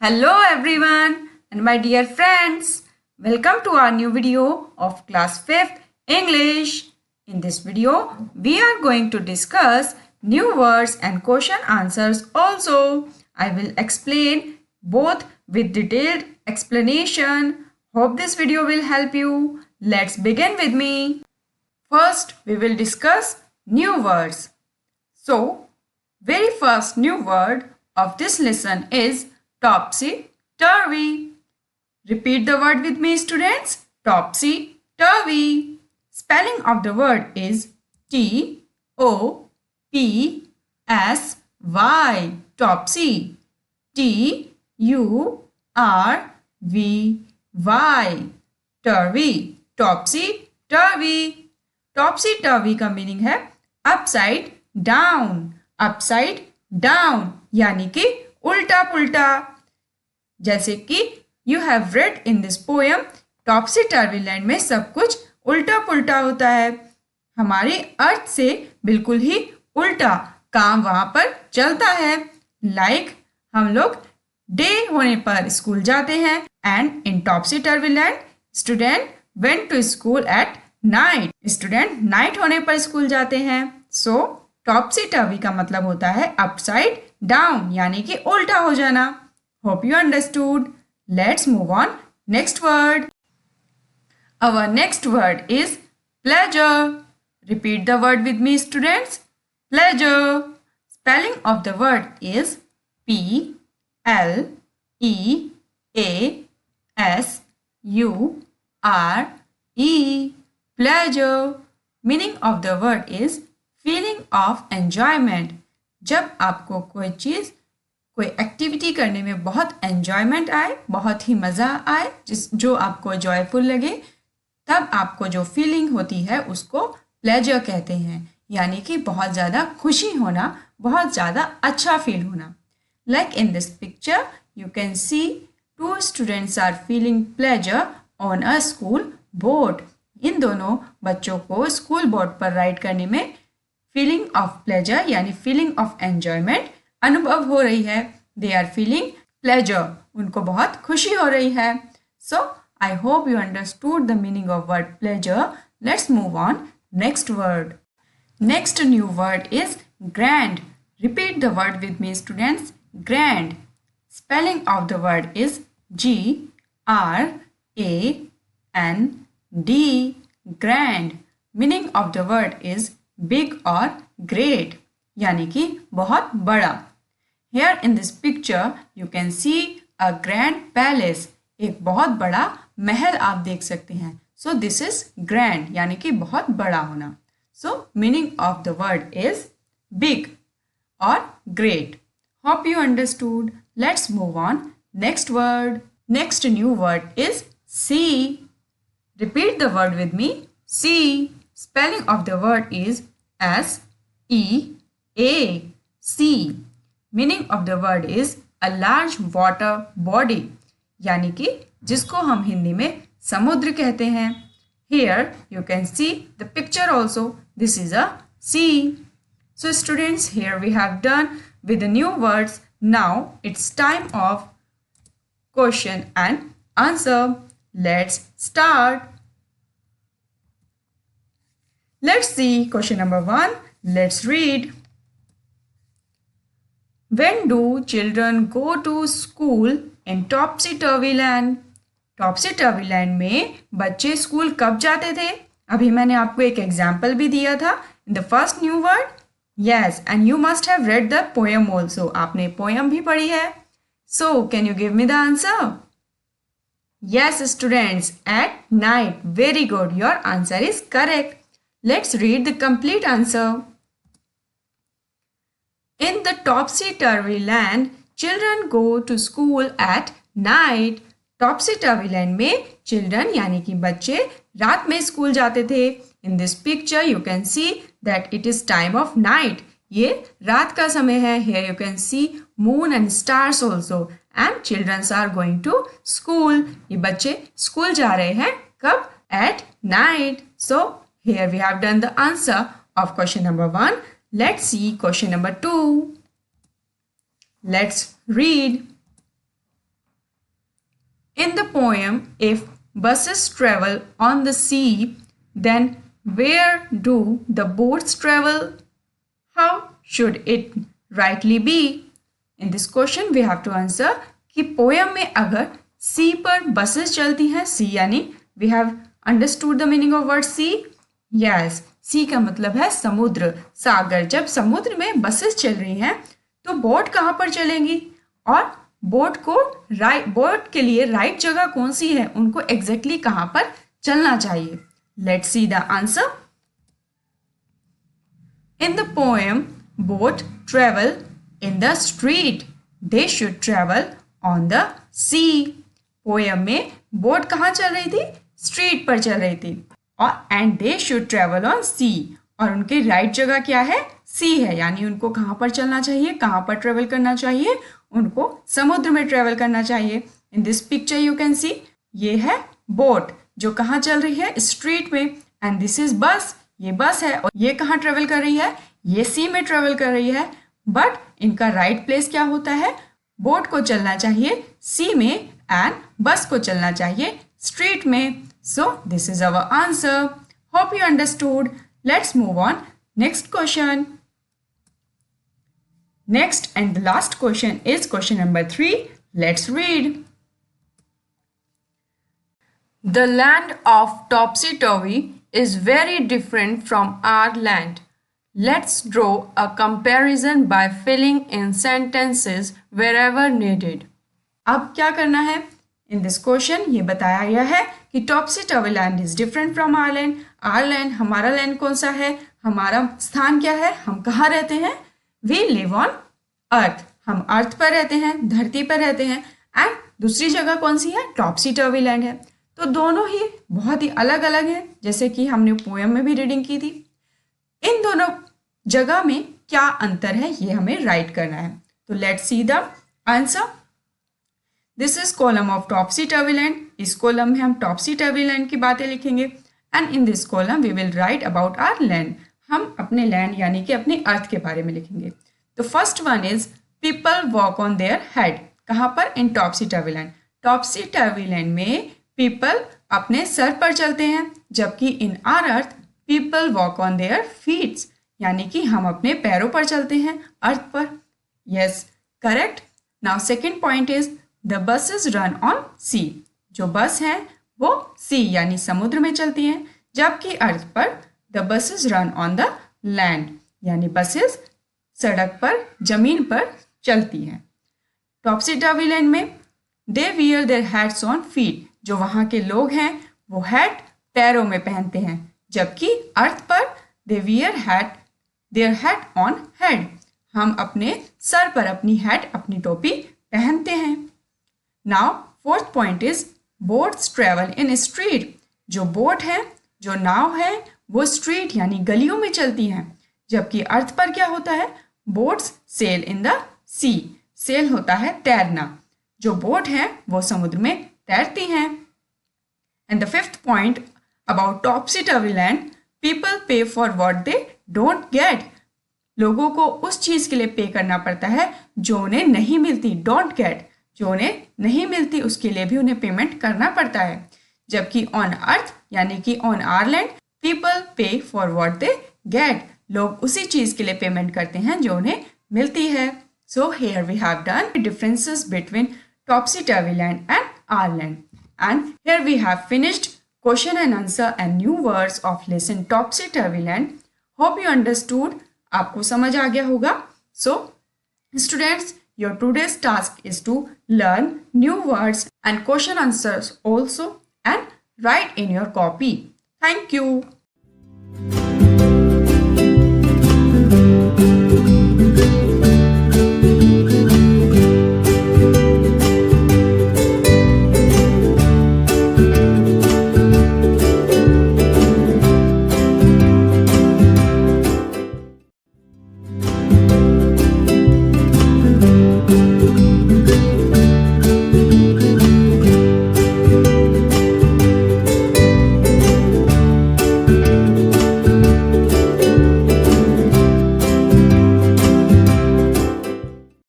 Hello everyone and my dear friends. Welcome to our new video of class 5th English. In this video, we are going to discuss new words and question answers also. I will explain both with detailed explanation. Hope this video will help you. Let's begin with me. First, we will discuss new words. So, very first new word of this lesson is topsy-turvy. Repeat the word with me, students. Topsy-turvy. Spelling of the word is T-O-P-S-Y. Topsy. T-U-R-V-Y. Turvy. Topsy-turvy. Topsy-turvy का meaning है upside down. Upside down यानी कि उल्टा पुल्टा. जैसे कि you have read in this poem, Topsy turvy land में सब कुछ उल्टा पुल्टा होता है. हमारी अर्थ से बिल्कुल ही उल्टा काम वहां पर चलता है. लाइक हम लोग डे होने पर स्कूल जाते हैं and in topsy turvy land student went to school at night. Student night होने पर स्कूल जाते हैं. सो टॉप्सी टर्वी का मतलब होता है अपसाइड डाउन यानी कि उल्टा हो जाना. Hope you understood. Let's move on next word. Our next word is pleasure. Repeat the word with me students. Pleasure. Spelling of the word is P-L-E-A-S-U-R-E. Pleasure. Meaning of the word is feeling of enjoyment. जब आपको कोई चीज़ कोई activity करने में बहुत enjoyment आए, बहुत ही मज़ा आए, जो आपको जॉयफुल लगे, तब आपको जो फीलिंग होती है उसको प्लेजर कहते हैं. यानी कि बहुत ज़्यादा खुशी होना, बहुत ज़्यादा अच्छा फील होना. Like in this picture you can see two students are feeling pleasure on a school boat. इन दोनों बच्चों को स्कूल बोट पर राइड करने में फीलिंग ऑफ प्लेजर यानी फीलिंग ऑफ एन्जॉयमेंट अनुभव हो रही है. They are feeling pleasure. उनको बहुत खुशी हो रही है. So I hope you understood the meaning of word pleasure. Let's move on next word. Next new word is grand. Repeat the word with me students. Grand. Spelling of the word is G-R-A-N-D. Grand. Meaning of the word is big और great यानी कि बहुत बड़ा. Here in this picture you can see a grand palace. एक बहुत बड़ा महल आप देख सकते हैं. So this is grand यानी कि बहुत बड़ा होना. So meaning of the word is big or great. Hope you understood. Let's move on next word. Next new word is see. Repeat the word with me. See. Spelling of the word is S-E-A-C. Meaning of the word is a large water body. यानी कि जिसको हम हिंदी में समुद्र कहते हैं. Here you can see the picture also. This is a sea. So students, here we have done with the new words. Now it's time of question and answer. Let's start. Let's see question number 1. Let's read. When do children go to school in topsy-turvy land? Topsy-turvy land में बच्चे school कब जाते थे? अभी मैंने आपको एक example भी दिया था in the first new word. Yes, and you must have read the poem also. आपने पोएम भी पढ़ी है. So, can you give me the answer? Yes, students, at night. Very good. Your answer is correct. Let's read the complete answer. In the topsy-turvy land, children go to school at night. Topsy-turvy land में children यानी कि बच्चे रात में school जाते थे. In this picture you can see that it is time of night. ये रात का समय है. Here you can see moon and stars also. And children are going to school. ये बच्चे स्कूल जा रहे हैं कब? At night. So here we have done the answer of question number 1. Let's see question number 2. Let's read. In the poem, if buses travel on the sea, then where do the boats travel? How should it rightly be? In this question we have to answer कि poem में अगर sea पर buses चलती हैं, sea यानी we have understood the meaning of word sea. Yes, sea का मतलब है समुद्र, सागर. जब समुद्र में बसेस चल रही हैं तो बोट कहाँ पर चलेंगी, और बोट के लिए राइट जगह कौन सी है, उनको एग्जैक्टली कहाँ पर चलना चाहिए. Let's see the answer. In the poem boat travel in the street, they should travel on the sea. Poem में बोट कहाँ चल रही थी, स्ट्रीट पर चल रही थी. और and they should travel on sea, और उनकी राइट जगह क्या है, सी है. यानी उनको कहाँ पर चलना चाहिए, कहाँ पर ट्रेवल करना चाहिए, उनको समुद्र में ट्रेवल करना चाहिए. इन दिस पिक्चर यू कैन सी, ये है बोट जो कहाँ चल रही है, स्ट्रीट में. एंड दिस इज बस, ये बस है. और ये कहाँ ट्रेवल कर रही है, ये सी में ट्रेवल कर रही है. बट इनका राइट प्लेस क्या होता है, बोट को चलना चाहिए सी में एंड बस को चलना चाहिए स्ट्रीट में. So this is our answer. Hope you understood. Let's move on. Next question. Next and the last question is question number 3. Let's read. The land of Topsy-Turvy is very different from our land. Let's draw a comparison by filling in sentences wherever needed. अब क्या करना है, in this question ये बताया गया है कि topsy turvy land is different from our land. Our land, हमारा लैंड कौन सा है, हमारा स्थान क्या है, हम कहाँ रहते हैं, वी लिव ऑन अर्थ, हम अर्थ पर रहते हैं, धरती पर रहते हैं. एंड दूसरी जगह कौन सी है, टॉप्सी टर्वी लैंड है. तो दोनों ही बहुत ही अलग अलग हैं, जैसे कि हमने पोएम में भी रीडिंग की थी. इन दोनों जगह में क्या अंतर है, ये हमें राइट करना है. तो let's see the answer. This is column of topsy turvy land. इस कॉलम में हम टॉप्सी टर्वी लैंड की बातें लिखेंगे. And in this column we will write about our land. हम अपने लैंड यानी कि अपने अर्थ के बारे में लिखेंगे. तो first one is people walk on their head. कहाँ पर, in topsy turvy land. Topsy turvy land में पीपल अपने सर पर चलते हैं, जबकि in our earth people walk on their feets, यानी कि हम अपने पैरों पर चलते हैं अर्थ पर. Yes, correct. Now second point is the buses run on sea. जो बस हैं वो सी यानी समुद्र में चलती हैं, जबकि अर्थ पर the buses run on the land, यानी बसेस सड़क पर, जमीन पर चलती हैं. टॉप्सी टर्वी लैंड में they wear their hats on feet. जो वहाँ के लोग हैं वो हैट पैरों में पहनते हैं, जबकि अर्थ पर they wear their hat on head. हम अपने सर पर अपनी हैट, अपनी टोपी पहनते हैं. Now fourth point is boats travel in street. जो बोट है, जो नाव है, वो स्ट्रीट यानी गलियों में चलती हैं, जबकि अर्थ पर क्या होता है, boats sail in the sea. Sail होता है तैरना. जो बोट है वो समुद्र में तैरती हैं. And the fifth point about topsy turvy land, people pay for what they don't get. लोगों को उस चीज के लिए पे करना पड़ता है जो उन्हें नहीं मिलती. डोंट गेट, जो उन्हें नहीं मिलती उसके लिए भी उन्हें पेमेंट करना पड़ता है. जबकि ऑन अर्थ यानी कि on our land people pay for what they get. लोग उसी चीज के लिए पेमेंट करते हैं जो उन्हें मिलती है. So here we have done differences between topsy turvy land and our land. And here we have finished question and answer and new words of lesson topsy turvy land. Hope you understood. आपको समझ आ गया होगा. So students, your today's task is to learn new words and question answers also and write in your copy. Thank you.